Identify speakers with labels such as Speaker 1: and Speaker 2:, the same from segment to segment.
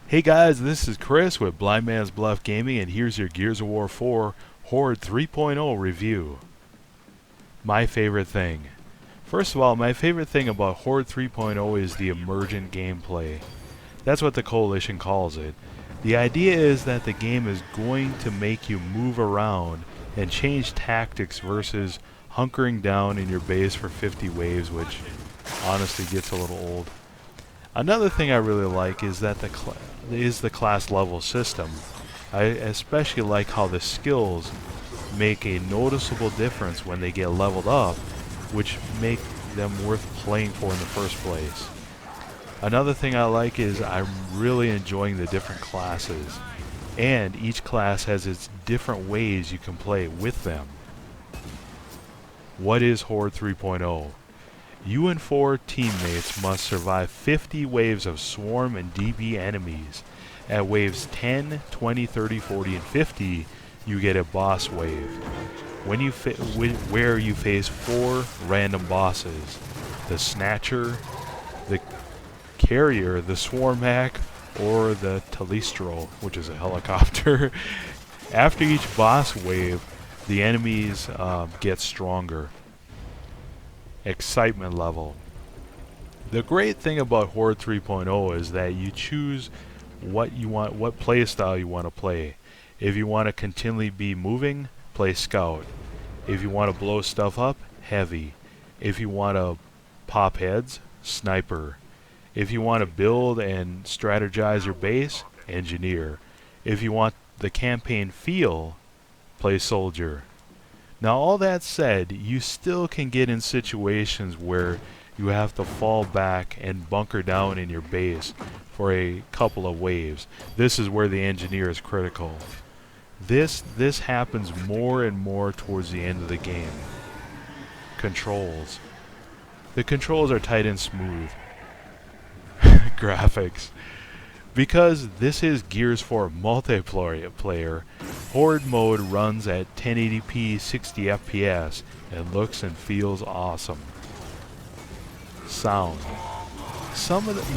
Speaker 1: Hey guys, this is Chris with Blind Man's Bluff Gaming, and here's your Gears of War 4 Horde 3.0 review. My favorite thing. First of all, my favorite thing about Horde 3.0 is the emergent gameplay. That's what the Coalition calls it. The idea is that the game is going to make you move around and change tactics versus hunkering down in your base for 50 waves, which honestly gets a little old. Another thing I really like is that the class level system. I especially like how the skills make a noticeable difference when they get leveled up, which make them worth playing for in the first place. Another thing I like is I'm really enjoying the different classes, and each class has its different ways you can play with them. What is Horde 3.0? You and 4 teammates must survive 50 waves of Swarm and DeBee enemies. At waves 10, 20, 30, 40, and 50, you get a boss wave, where you face 4 random bosses: the Snatcher, the Carrier, the Swarmmak, or the Telestro, which is a helicopter. After each boss wave, the enemies get stronger. Excitement level. The great thing about Horde 3.0 is that you choose what you want, what playstyle you want to play. If you want to continually be moving, play Scout. If you want to blow stuff up, Heavy. If you want to pop heads, Sniper. If you want to build and strategize your base, Engineer. If you want the campaign feel, play Soldier. Now, all that said, you still can get in situations where you have to fall back and bunker down in your base for a couple of waves. This is where the Engineer is critical. This happens more and more towards the end of the game. Controls. The controls are tight and smooth. Graphics. Because this is Gears 4 multiplayer, Horde mode runs at 1080p 60 FPS and looks and feels awesome. Sound.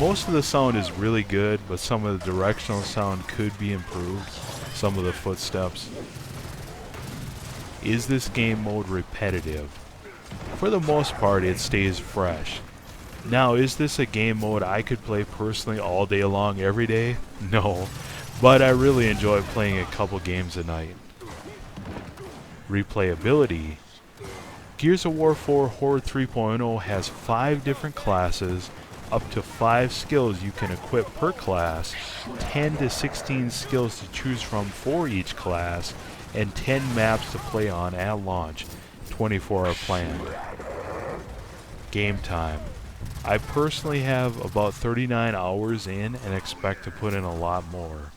Speaker 1: Most of the sound is really good, but some of the directional sound could be improved. Some of the footsteps. Is this game mode repetitive? For the most part, it stays fresh. Now, is this a game mode I could play personally all day long every day? No, but I really enjoy playing a couple games a night. Replayability. Gears of War 4 Horde 3.0 has 5 different classes, up to 5 skills you can equip per class, 10 to 16 skills to choose from for each class, and 10 maps to play on at launch, 24 are planned. Game time. I personally have about 39 hours in and expect to put in a lot more.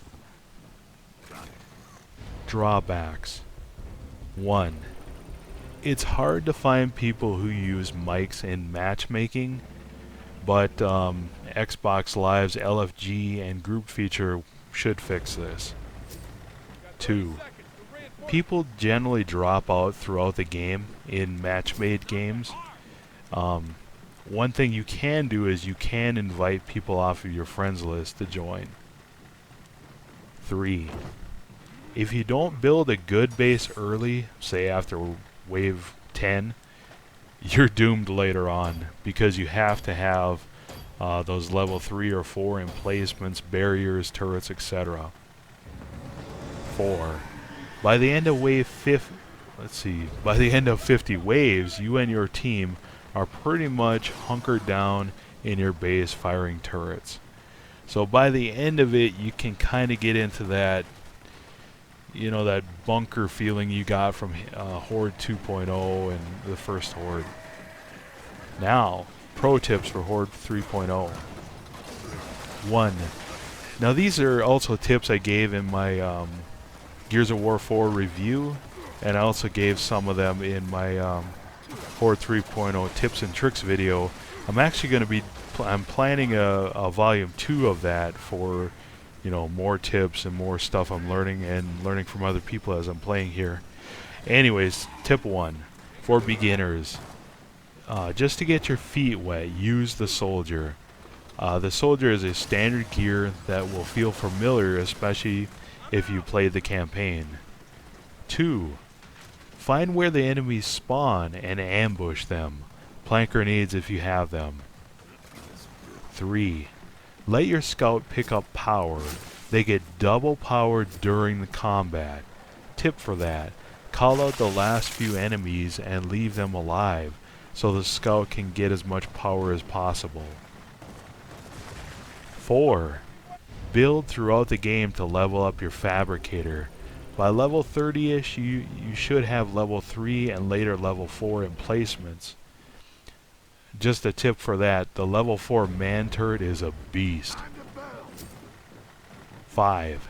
Speaker 1: Drawbacks. 1. It's hard to find people who use mics in matchmaking, but Xbox Live's LFG and group feature should fix this. 2. People generally drop out throughout the game in match-made games. One thing you can do is you can invite people off of your friends list to join. 3. If you don't build a good base early, say after wave 10, you're doomed later on, because you have to have those level 3 or 4 emplacements, barriers, turrets, etc. 4. By the end of by the end of 50 waves, you and your team are pretty much hunkered down in your base firing turrets. So by the end of it, you can kind of get into that, that bunker feeling you got from Horde 2.0 and the first Horde. Now, pro tips for Horde 3.0. 1. Now these are also tips I gave in my Gears of War 4 review, and I also gave some of them in my Horde 3.0 tips and tricks video. I'm actually going to be I'm planning a volume 2 of that for more tips and more stuff I'm learning from other people as I'm playing here. Anyways, tip 1 for beginners. Just to get your feet wet, use the Soldier. The soldier is a standard gear that will feel familiar, especially if you played the campaign. 2. Find where the enemies spawn and ambush them. Plant grenades if you have them. 3. Let your scout pick up power. They get double power during the combat. Tip for that: call out the last few enemies and leave them alive so the scout can get as much power as possible. 4. Build throughout the game to level up your fabricator. By level 30ish you should have level 3 and later level 4 emplacements. Just a tip for that, the level 4 man turret is a beast. 5.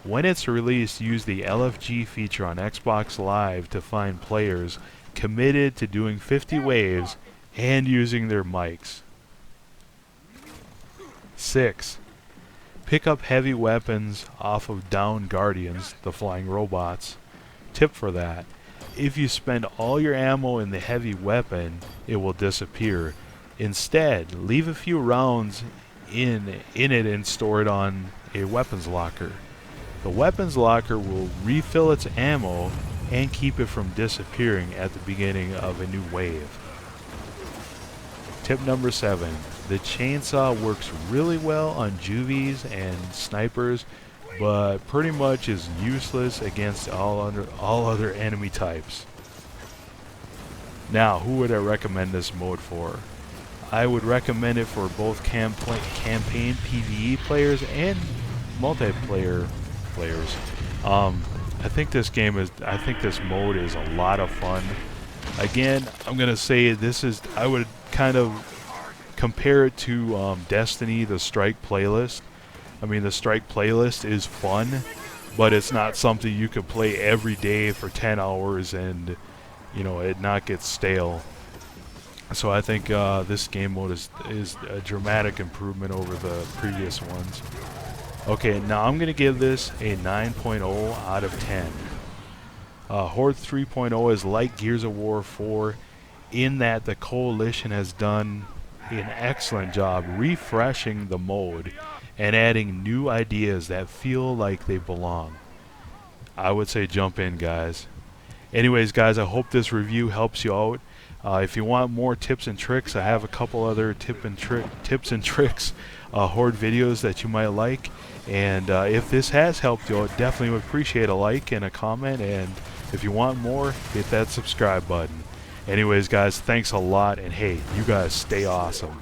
Speaker 1: When it's released, use the LFG feature on Xbox Live to find players committed to doing 50 waves and using their mics. 6. Pick up heavy weapons off of downed guardians, the flying robots. Tip for that: if you spend all your ammo in the heavy weapon, it will disappear. Instead, leave a few rounds in it and store it on a weapons locker. The weapons locker will refill its ammo and keep it from disappearing at the beginning of a new wave. Tip number 7. The chainsaw works really well on juvies and snipers, but pretty much is useless against all other enemy types. Now, who would I recommend this mode for? I would recommend it for both campaign PvE players and multiplayer players. I think this mode is a lot of fun. Again, I'm gonna say I would kind of compare it to Destiny, the Strike playlist. I mean, the Strike playlist is fun, but it's not something you could play every day for 10 hours and, it not get stale. So I think this game mode is a dramatic improvement over the previous ones. Okay, now I'm going to give this a 9.0 out of 10. Horde 3.0 is like Gears of War 4 in that the Coalition has done an excellent job refreshing the mode and adding new ideas that feel like they belong. I would say jump in, guys. Anyways, guys, I hope this review helps you out. If you want more tips and tricks, I have a couple other tips and tricks Horde videos that you might like. And if this has helped you out, definitely would appreciate a like and a comment. And if you want more, hit that subscribe button. Anyways, guys, thanks a lot. And hey, you guys stay awesome.